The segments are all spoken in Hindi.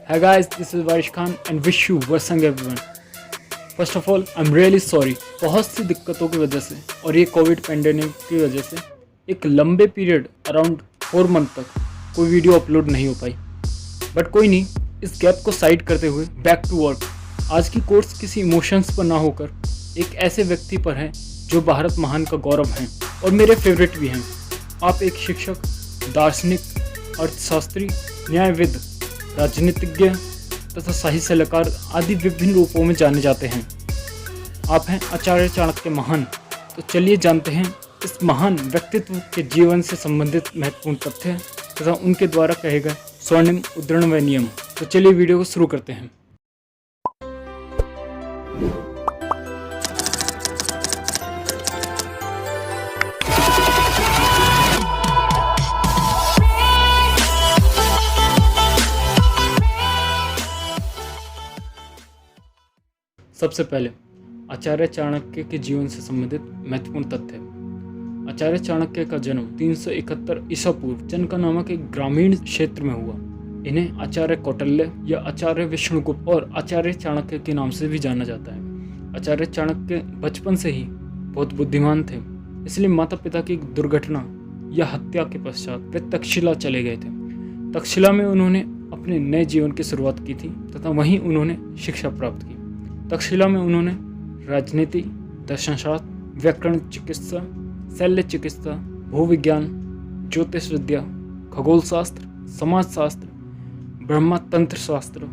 Hey guys, this is Varish Khan and wish you Varsang everyone. First of all I am really sorry. बहुत सी दिक्कतों की वजह से और ये कोविड पेंडेमिक की वजह से एक लंबे पीरियड अराउंड 4 मंथ तक कोई वीडियो अपलोड नहीं हो पाई। बट कोई नहीं, इस गैप को साइड करते हुए बैक टू वर्क। आज की कोर्स किसी इमोशंस पर ना होकर एक ऐसे व्यक्ति पर है जो भारत महान का गौरव हैं और मेरे फेवरेट भी हैं। आप एक शिक्षक, दार्शनिक, अर्थशास्त्री, न्यायविद, राजनीतिज्ञ तथा साहित्यकार आदि विभिन्न रूपों में जाने जाते हैं। आप हैं आचार्य चाणक्य महान। तो चलिए जानते हैं इस महान व्यक्तित्व के जीवन से संबंधित महत्वपूर्ण तथ्य तथा उनके द्वारा कहे गए स्वर्णिम उद्धरण व नियम। तो चलिए वीडियो को शुरू करते हैं। सबसे पहले आचार्य चाणक्य के जीवन से संबंधित महत्वपूर्ण तथ्य। आचार्य चाणक्य का जन्म 371 ईसा पूर्व चनका नामक एक ग्रामीण क्षेत्र में हुआ। इन्हें आचार्य कौटिल्य या आचार्य विष्णुगुप्त और आचार्य चाणक्य के नाम से भी जाना जाता है। आचार्य चाणक्य बचपन से ही बहुत बुद्धिमान थे, इसलिए माता पिता की एक दुर्घटना या हत्या के पश्चात वे तक्षशिला चले गए थे। तक्षशिला में उन्होंने अपने नए जीवन की शुरुआत की थी तथा वहीं उन्होंने शिक्षा प्राप्त की। तक्षशिला में उन्होंने राजनीति, दर्शनशास्त्र, व्याकरण, चिकित्सा, शल्य चिकित्सा, भूविज्ञान, ज्योतिष विद्या, खगोल शास्त्र, समाजशास्त्र, ब्रह्मा तंत्र शास्त्र,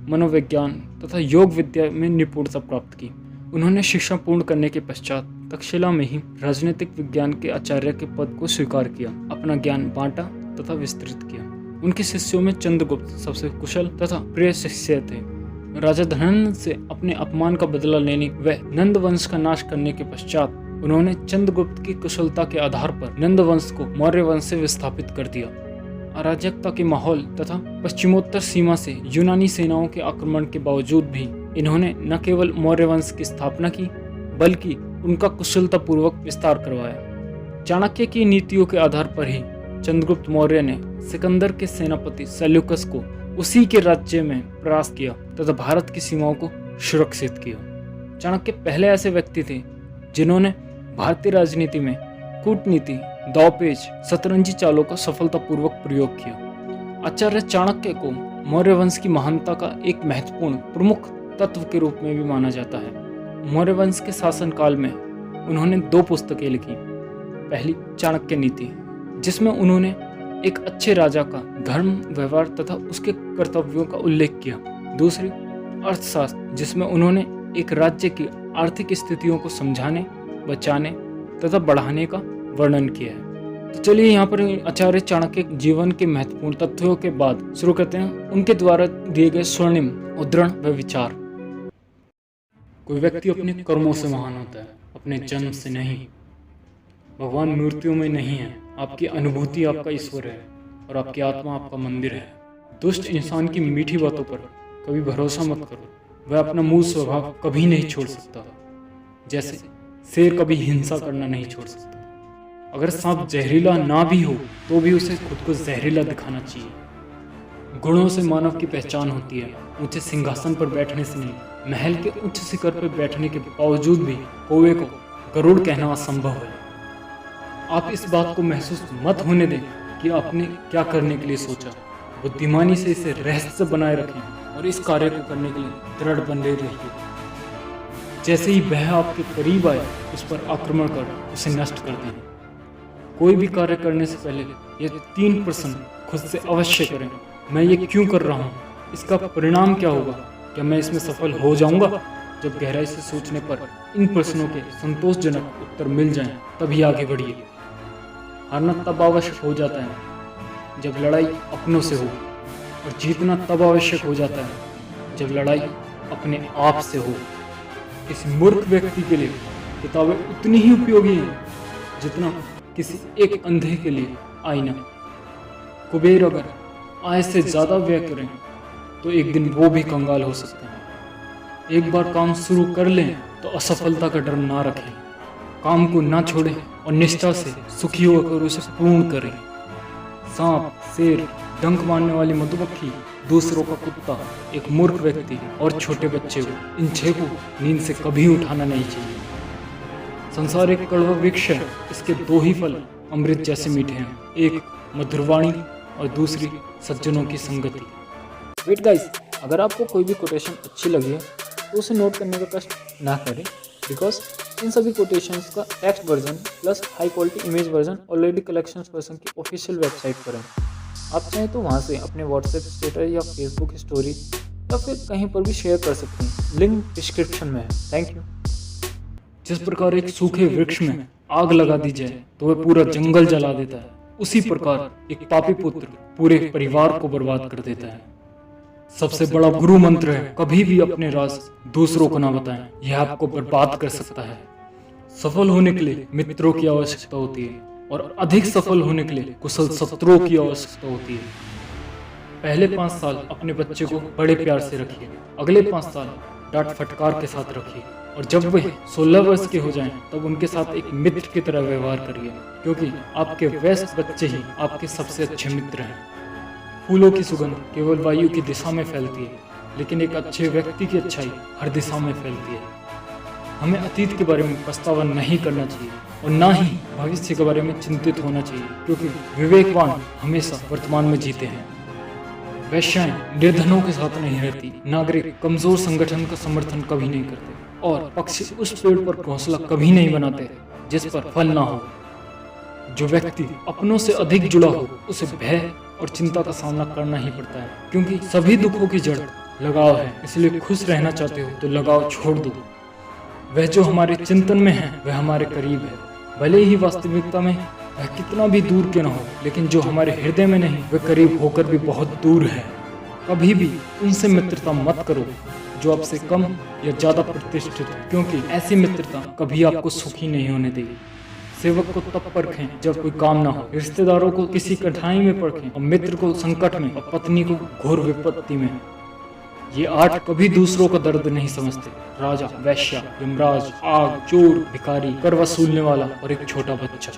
मनोविज्ञान तथा योग विद्या में निपुणता प्राप्त की। उन्होंने शिक्षा पूर्ण करने के पश्चात तक्षशिला में ही राजनीतिक विज्ञान के आचार्य के पद को स्वीकार किया, अपना ज्ञान बांटा तथा विस्तृत किया। उनके शिष्यों में चंद्रगुप्त सबसे कुशल तथा प्रिय शिष्य थे। राजा धनानंद से अपने अपमान का बदला लेने व नंद वंश का नाश करने के पश्चात उन्होंने चंद्रगुप्त की कुशलता के आधार पर नंद वंश को मौर्य वंश से विस्थापित कर दिया। अराजकता के माहौल तथा पश्चिमोत्तर सीमा से यूनानी सेनाओं के आक्रमण के बावजूद भी इन्होंने न केवल मौर्य वंश की स्थापना की बल्कि उनका कुशलतापूर्वक विस्तार करवाया। चाणक्य की नीतियों के आधार पर ही चंद्रगुप्त मौर्य ने सिकंदर के सेनापति सेल्यूकस को उसी के राज्य में परास्त किया तथा भारत की सीमाओं को सुरक्षित किया। चाणक्य पहले ऐसे व्यक्ति थे जिन्होंने भारतीय राजनीति में कूटनीति, दांवपेच, शतरंजी चालों का सफलतापूर्वक प्रयोग किया। आचार्य चाणक्य को मौर्य वंश की महानता का एक महत्वपूर्ण प्रमुख तत्व के रूप में भी माना जाता है। मौर्य वंश के शासनकाल में उन्होंने 2 पुस्तकें लिखी। पहली चाणक्य नीति, जिसमें उन्होंने एक अच्छे राजा का धर्म, व्यवहार तथा उसके कर्तव्यों का उल्लेख किया। दूसरी अर्थशास्त्र, जिसमें उन्होंने एक राज्य की आर्थिक स्थितियों को समझाने, बचाने तथा बढ़ाने का वर्णन किया है। तो चलिए यहाँ पर आचार्य चाणक्य जीवन के महत्वपूर्ण तथ्यों के बाद शुरू करते हैं उनके द्वारा दिए गए स्वर्णिम उद्धरण व विचार। कोई व्यक्ति अपने कर्मों से महान होता है, अपने जन्म से नहीं। भगवान मूर्तियों में नहीं है, आपकी अनुभूति आपका ईश्वर है और आपकी आत्मा आपका मंदिर है। दुष्ट इंसान की मीठी बातों पर कभी भरोसा मत करो, वह अपना मूल स्वभाव कभी नहीं छोड़ सकता। जैसे शेर कभी हिंसा करना नहीं छोड़ सकता। अगर सांप जहरीला ना भी हो तो भी उसे खुद को जहरीला दिखाना चाहिए। गुणों से मानव की पहचान होती है, ऊंचे सिंहासन पर बैठने से नहीं। महल के उच्च शिखर पर बैठने के बावजूद भी कौवे को गरुड़ कहना असंभव है। आप इस बात को महसूस मत होने दें कि आपने क्या करने के लिए सोचा। बुद्धिमानी से इसे रहस्य बनाए रखें और इस कार्य को करने के लिए दृढ़ बने रहिए। जैसे ही वह आपके करीब आए उस पर आक्रमण कर उसे नष्ट कर दें। कोई भी कार्य करने से पहले ये 3 प्रश्न खुद से अवश्य करें। मैं ये क्यों कर रहा हूँ? इसका परिणाम क्या होगा? क्या मैं इसमें सफल हो जाऊंगा? जब गहराई से सोचने पर इन प्रश्नों के संतोषजनक उत्तर मिल जाएं, तभी आगे बढ़िए। हारना तब आवश्यक हो जाता है जब लड़ाई अपनों से हो, और जीतना तब आवश्यक हो जाता है जब लड़ाई अपने आप से हो। किसी मूर्ख व्यक्ति के लिए किताबें उतनी ही उपयोगी हैं जितना किसी एक अंधे के लिए आईना। कुबेर अगर आय से ज्यादा व्यय करें तो एक दिन वो भी कंगाल हो सकते हैं। एक बार काम शुरू कर लें तो असफलता का डर ना रखें। काम को ना छोड़ें और निष्ठा से सुखी होकर उसे पूर्ण करें। सांप, शेर, डंक मारने वाली मधुमक्खी, दूसरों का कुत्ता, एक मूर्ख व्यक्ति और छोटे बच्चे को, इन 6 को नींद से कभी उठाना नहीं चाहिए। संसार एक कड़वा वृक्ष है, इसके 2 ही फल अमृत जैसे मीठे हैं, एक मधुरवाणी और दूसरी सज्जनों की संगति। वेट गाइस, अगर आपको कोई भी कोटेशन अच्छी लगी है तो उसे नोट करने का कष्ट ना करें, बिकॉज इन सभी कोटेशंस का text version plus high quality image version already collections person की ऑफिशियल वेबसाइट पर है। आप चाहें तो वहाँ से अपने व्हाट्सएप स्टेटस या फेसबुक स्टोरी या फिर कहीं पर भी शेयर कर सकते हैं, लिंक डिस्क्रिप्शन में है। Thank you. जिस प्रकार एक सूखे वृक्ष में आग लगा दी जाए तो वह पूरा जंगल जला देता है, उसी प्रकार एक पापी पुत्र पूरे परिवार को बर्बाद कर देता है। सबसे बड़ा गुरु मंत्र है, कभी भी अपने राज दूसरों को ना बताएं, यह आपको बर्बाद कर सकता है। सफल होने के लिए मित्रों की आवश्यकता होती है और अधिक सफल होने के लिए कुशल शत्रुओं की आवश्यकता होती है। पहले 5 साल अपने बच्चे को बड़े प्यार से रखिए, अगले 5 साल डांट फटकार के साथ रखिए, और जब वे 16 वर्ष के हो जाएं, तब उनके साथ एक मित्र की तरह व्यवहार करिए, क्योंकि आपके वयस्क बच्चे ही आपके सबसे अच्छे मित्र हैं। फूलों की सुगंध केवल वायु की दिशा में फैलती है, लेकिन एक अच्छे व्यक्ति की अच्छाई हर दिशा में फैलती है। हमें अतीत के बारे में पछतावा नहीं करना चाहिए और ना ही भविष्य के बारे में चिंतित होना चाहिए, क्योंकि विवेकवान हमेशा वर्तमान में जीते हैं। वैश्याएं निर्धनों के साथ नहीं रहती, नागरिक कमजोर संगठन का समर्थन कभी नहीं करते, और पक्षी उस पेड़ पर घोंसला कभी नहीं बनाते जिस पर फल ना हो। जो व्यक्ति अपनों से अधिक जुड़ा हो उसे भय और चिंता का सामना करना ही पड़ता है, क्योंकि सभी दुखों की जड़ लगाव है। इसलिए खुश रहना चाहते हो तो लगाव छोड़ दो। वह जो हमारे चिंतन में है वह हमारे करीब है, भले ही वास्तविकता में वह कितना भी दूर क्यों न हो, लेकिन जो हमारे हृदय में नहीं वह करीब होकर भी बहुत दूर है। कभी भी उनसे मित्रता मत करो जो आपसे कम या ज्यादा प्रतिष्ठित है, क्योंकि ऐसी मित्रता कभी आपको सुखी नहीं होने देगी। सेवक को तब परखें जब कोई काम ना हो, रिश्तेदारों को किसी कठिनाई में परखें, और मित्र को संकट में, और पत्नी को घोर विपत्ति में। ये 8 कभी दूसरों का दर्द नहीं समझते, राजा, वैश्या, यमराज, आग, चोर, भिखारी, कर वसूलने वाला और एक छोटा बच्चा।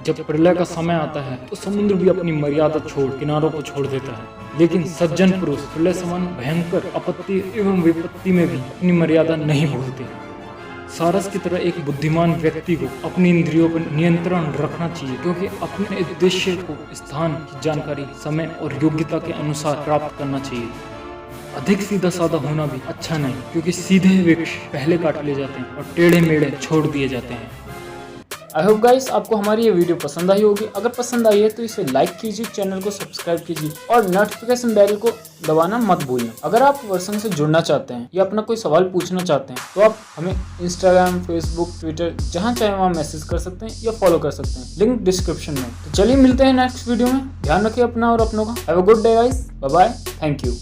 जब प्रलय का समय आता है तो समुद्र भी अपनी मर्यादा छोड़ किनारों को छोड़ देता है, लेकिन सज्जन पुरुष प्रलय समान भयंकर आपत्ति एवं विपत्ति में भी अपनी मर्यादा नहीं भूलते। सारस की तरह एक बुद्धिमान व्यक्ति को अपनी इंद्रियों पर नियंत्रण रखना चाहिए, क्योंकि अपने उद्देश्य को स्थान की जानकारी समय और योग्यता के अनुसार प्राप्त करना चाहिए। अधिक सीधा साधा होना भी अच्छा नहीं, क्योंकि सीधे वृक्ष पहले काट ले जाते हैं और टेढ़े मेढ़े छोड़ दिए जाते हैं। आई होप गाइस आपको हमारी ये वीडियो पसंद आई होगी। अगर पसंद आई है तो इसे लाइक कीजिए, चैनल को सब्सक्राइब कीजिए और नोटिफिकेशन बेल को दबाना मत भूलना। अगर आप वर्सन से जुड़ना चाहते हैं या अपना कोई सवाल पूछना चाहते हैं तो आप हमें इंस्टाग्राम, फेसबुक, ट्विटर जहाँ चाहे वहाँ मैसेज कर सकते हैं या फॉलो कर सकते हैं, लिंक डिस्क्रिप्शन में। तो चलिए मिलते हैं नेक्स्ट वीडियो में। ध्यान रखिए अपना और अपनों का। Have a good day guys, bye bye, thank you.